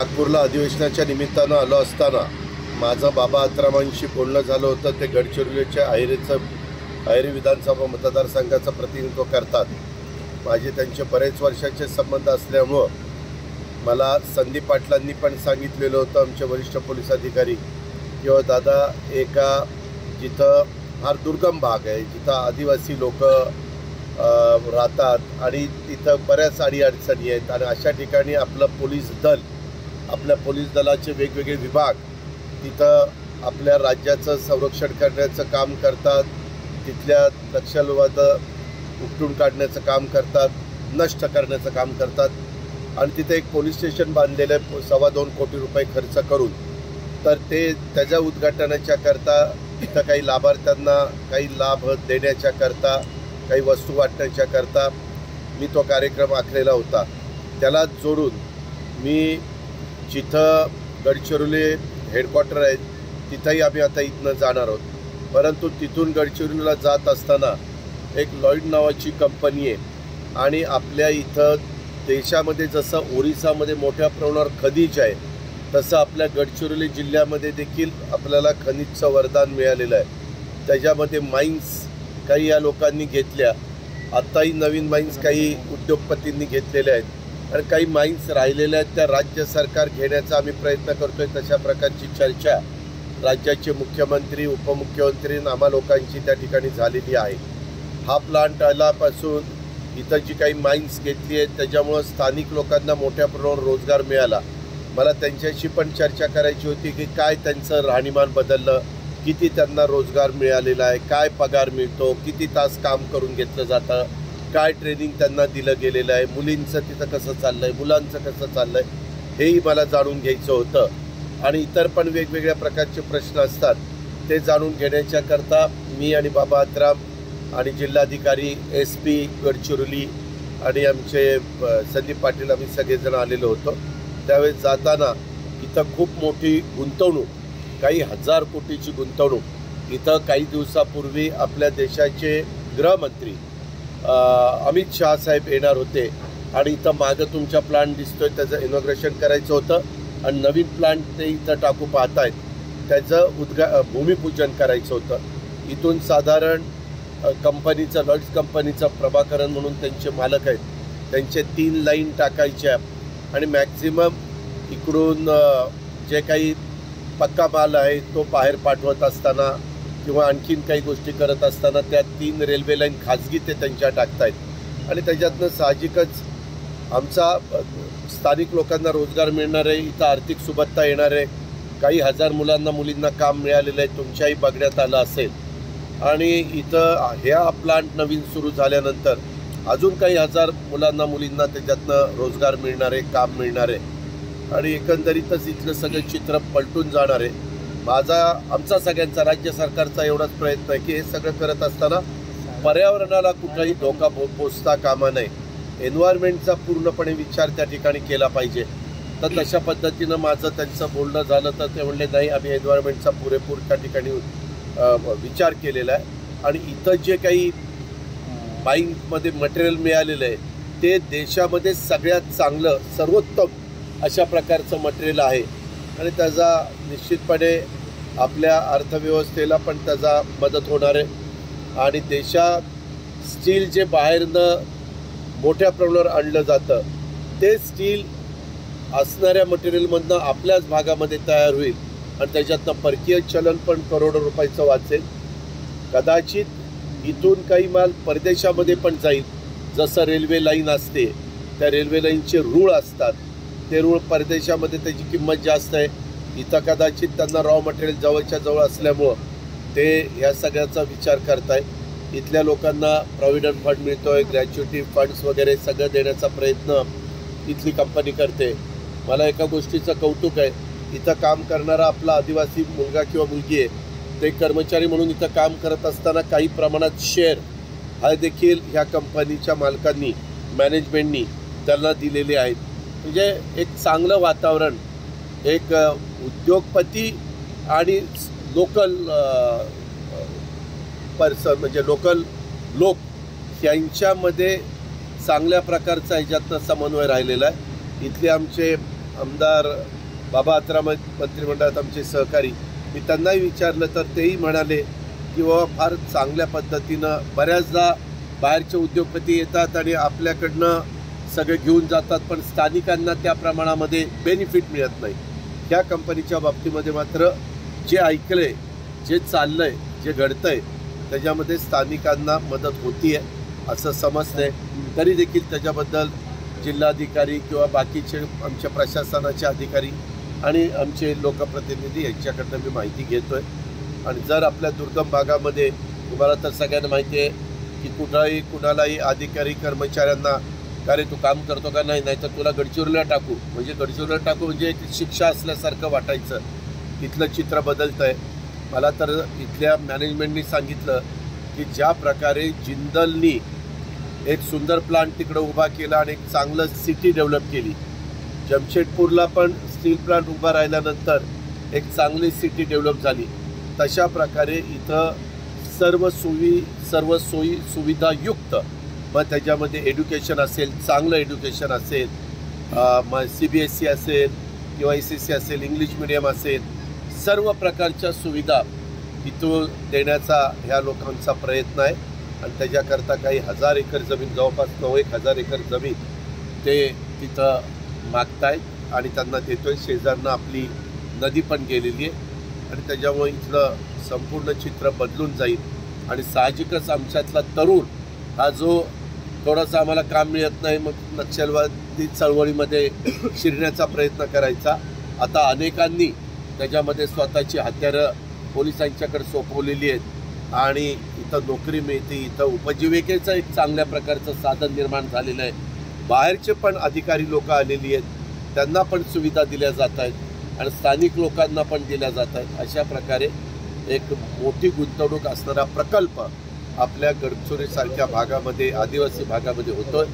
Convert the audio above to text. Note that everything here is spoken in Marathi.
नागपूरला अधिवेशनाच्या निमित्तानं आलो असताना माझं बाबा आत्रामांशी बोलणं झालं होतं. ते गडचिरोलीच्या अहेरी विधानसभा मतदारसंघाचं प्रतिनिधित्व करतात. माझे त्यांचे बरेच वर्षाचे संबंध असल्यामुळं मला संदीप पाटलांनी पण सांगितलेलं होतं, आमचे वरिष्ठ पोलीस अधिकारी, किंवा दादा एका जिथं फार दुर्गम भाग आहे, जिथं आदिवासी लोक राहतात आणि तिथं बऱ्याच अडीअडचणी आहेत आणि अशा ठिकाणी आपलं पोलीस दल, आपल्या पोलीस दलाचे वेगवेगळे विभाग तिथं आपल्या राज्याचं संरक्षण करण्याचं काम करतात, तिथल्या नक्षलवाद उपटून काढण्याचं काम करतात, नष्ट करण्याचं काम करतात. आणि तिथे एक पोलीस स्टेशन बांधलेलं आहे 2.25 कोटी रुपये खर्च करून. तर त्याच्या उद्घाटनाच्या करता तिथं काही लाभार्थ्यांना काही लाभ देण्याच्या करता, काही वस्तू वाटण्याच्या करता मी तो कार्यक्रम आखलेला होता. त्याला जोडून मी जिथं गडचिरोली हेडक्वार्टर आहे तिथंही आम्ही आता इथनं जाणार आहोत. परंतु तिथून गडचिरोलीला जात असताना एक लॉईड नावाची कंपनी आहे आणि आपल्या इथं देशामध्ये जसं ओरिसामध्ये मोठ्या प्रमाणावर खनिज आहे तसं आपल्या गडचिरोली जिल्ह्यामध्ये देखील आपल्याला खनिजचं वरदान मिळालेलं आहे. त्याच्यामध्ये माइन्स काही या लोकांनी घेतल्या, आत्ताही नवीन माइन्स काही उद्योगपतींनी घेतलेल्या आहेत आणि काही माइन्स राहिलेल्या आहेत, त्या राज्य सरकार घेण्याचा आम्ही प्रयत्न करतोय. तशा प्रकारची चर्चा राज्याचे मुख्यमंत्री, उपमुख्यमंत्री आम्हा लोकांची त्या ठिकाणी झालेली आहे. हा प्लांट आल्यापासून इथं जी काही माइन्स घेतली आहेत त्याच्यामुळं स्थानिक लोकांना मोठ्या प्रमाणावर रोजगार मिळाला. मला त्यांच्याशी पण चर्चा करायची होती की काय त्यांचं राहणीमान बदललं, किती त्यांना रोजगार मिळालेला आहे, काय पगार मिळतो, किती तास काम करून घेतलं जातं, काय ट्रेनिंग त्यांना दिलं गेलेलं आहे, मुलींचं तिथं कसं चाललं आहे, मुलांचं कसं चाललं आहे, हेही मला जाणून घ्यायचं होतं. आणि इतर पण वेगवेगळ्या प्रकारचे प्रश्न असतात ते जाणून घेण्याच्याकरता मी आणि बाबा आत्राम आणि जिल्हाधिकारी SP गडचिरोली आणि आमचे संदीप पाटील आम्ही सगळेजण आलेलो होतो. त्यावेळेस जाताना इथं खूप मोठी गुंतवणूक, काही 1000 कोटीची गुंतवणूक, इथं काही दिवसापूर्वी आपल्या देशाचे गृहमंत्री अमित शाह साहेब येणार होते आणि इथं मागं तुमचा प्लांट दिसतोय त्याचं इनॉग्रेशन करायचं होतं आणि नवीन प्लांट ते इथं टाकू पाहतायत त्याचं भूमिपूजन करायचं होतं. इथून साधारण कंपनीचं लॉइड्स कंपनीचं प्रभाकरन म्हणून त्यांचे मालक आहेत, त्यांचे 3 लाईन टाकायच्या आणि मॅक्झिमम इकडून जे काही पक्का माल आहे तो बाहेर पाठवत असताना किंवा आणखीन काही गोष्टी करत असताना त्या 3 रेल्वे लाईन खाजगी ते त्यांच्या टाकतायत आणि त्याच्यातनं साहजिकच आमचा स्थानिक लोकांना रोजगार मिळणार आहे, इथं आर्थिक सुबत्ता येणार आहे, काही 1000 मुलींना काम मिळालेलं आहे, तुमच्याही बघण्यात आलं असेल. आणि इथं ह्या प्लांट नवीन सुरू झाल्यानंतर अजून काही 1000 मुलींना त्याच्यातनं रोजगार मिळणार आहे, काम मिळणार आहे आणि एकंदरीतच इथलं सगळं चित्र पलटून जाणार आहे. आमचा सगळ्यांचा राज्य सरकारचा एवढाच प्रयत्न आहे की हे सगळं करत असताना पर्यावरणाला कुठलाही धोका पोचता कामा नये, एन्व्हायरमेंटचा पूर्णपणे विचार त्या ठिकाणी केला पाहिजे. तर तशा पद्धतीनं माझं त्यांचं बोलणं झालं तर ते म्हणले नाही, आम्ही एन्व्हायरमेंटचा पुरेपूर त्या ठिकाणी विचार केलेला आहे आणि इथं जे काही माइनमध्ये मटेरियल मिळालेलं आहे ते देशामध्ये सगळ्यात चांगलं सर्वोत्तम अशा प्रकारचं मटेरियल आहे आणि त्याचा निश्चितपणे आपल्या अर्थव्यवस्थेला पण त्याचा मदत होणार आहे. आणि देशात स्टील जे बाहेरनं मोठ्या प्रमाणावर आणलं जातं ते स्टील असणाऱ्या मटेरियलमधनं आपल्याच भागामध्ये तयार होईल आणि त्याच्यातनं परकीय चलन पण करोडो रुपयाचं वाचेल. कदाचित इथून काही माल परदेशामध्ये पण जाईल, जसं रेल्वे लाईन असते त्या रेल्वे लाईनचे रूळ असतात, ते रूळ परदेशामध्ये त्याची किंमत जास्त आहे, इथं कदाचित त्यांना रॉ मटेरियल जवळच्या जवळ असल्यामुळं ते ह्या सगळ्याचा विचार करताय. इथल्या लोकांना प्रॉव्हिडंट फंड मिळतोय, ग्रॅच्युटी फंड्स वगैरे सगळं देण्याचा प्रयत्न इथली कंपनी करते. मला एका गोष्टीचं कौतुक आहे, इथं काम करणारा आपला आदिवासी मुलगा किंवा मुलगी आहे, ते कर्मचारी म्हणून इथं काम करत असताना काही प्रमाणात शेअर हा देखील ह्या कंपनीच्या मालकांनी, मॅनेजमेंटनी त्यांना दिलेले आहेत. म्हणजे एक चांगलं वातावरण, एक उद्योगपती आणि लोकल पर्सन म्हणजे लोकल लोक यांच्यामध्ये चांगल्या प्रकारचा ह्याच्यातनं समन्वय राहिलेला आहे. इथले आमचे आमदार बाबा आत्राम मंत्रिमंडळात आमचे सहकारी, मी त्यांनाही विचारलं तर तेही म्हणाले की बाबा फार चांगल्या पद्धतीनं बऱ्याचदा बाहेरचे उद्योगपती येतात आणि आपल्याकडनं सगळे घेऊन जातात, पण स्थानिकांना त्या प्रमाणामध्ये बेनिफिट मिळत नाही. ह्या कंपनीच्या बाबतीमध्ये मात्र जे ऐकलंय, जे चाललंय, जे घडतंय त्याच्यामध्ये स्थानिकांना मदत होती आहे असं समजतंय. तरी देखील त्याच्याबद्दल जिल्हाधिकारी किंवा बाकीचे आमच्या प्रशासनाचे अधिकारी आणि आमचे लोकप्रतिनिधी यांच्याकडनं मी माहिती घेतो आहे. आणि जर आपल्या दुर्गम भागामध्ये तुम्हाला तर सगळ्यांना माहिती आहे की कुणालाही अधिकारी कर्मचाऱ्यांना का रे तू काम करतो का नाही, नाहीतर तुला गडचिरोलीला टाकू, म्हणजे एक शिक्षा असल्यासारखं वाटायचं. इथलं चित्र बदलतं आहे. मला तर इथल्या मॅनेजमेंटनी सांगितलं की ज्या प्रकारे जिंदलनी एक सुंदर प्लांट तिकडं उभा केला आणि एक चांगलं सिटी डेव्हलप केली, जमशेदपूरला पण स्टील प्लांट उभा राहिल्यानंतर एक चांगली सिटी डेव्हलप झाली, तशा प्रकारे इथं सर्व सोयी सुविधायुक्त, मग त्याच्यामध्ये एड्युकेशन असेल, चांगलं एड्युकेशन असेल, मग CBSE असेल किंवा SSC असेल, इंग्लिश मिडियम असेल, सर्व प्रकारच्या सुविधा इथून देण्याचा ह्या लोकांचा प्रयत्न आहे. आणि त्याच्याकरता काही 1000 एकर जमीन, जवळपास 9,000 एकर जमीन ते तिथं मागतायत आणि त्यांना देतोय. शेजारनं आपली नदी पण गेलेली आहे आणि त्याच्यामुळे इथलं संपूर्ण चित्र बदलून जाईल. आणि साहजिकच आमच्यातला तरुण हा जो थोडासा आम्हाला काम मिळत नाही मग नक्षलवादी चळवळीमध्ये शिरण्याचा प्रयत्न करायचा, आता अनेकांनी त्याच्यामध्ये स्वतःची हत्यारं पोलिसांच्याकडे सोपवलेली आहेत आणि इथं नोकरी मिळते, इथं उपजीविकेचं एक चांगल्या प्रकारचं साधन निर्माण झालेलं आहे. बाहेरचे पण अधिकारी लोक आलेली आहेत, त्यांना पण सुविधा दिल्या जात आहेत आणि स्थानिक लोकांना पण दिल्या जात आहेत. अशा प्रकारे एक मोठी गुंतवणूक असणारा प्रकल्प आपल्या गडचिरोलीसारख्या भागामध्ये, आदिवासी भागामध्ये होतोय.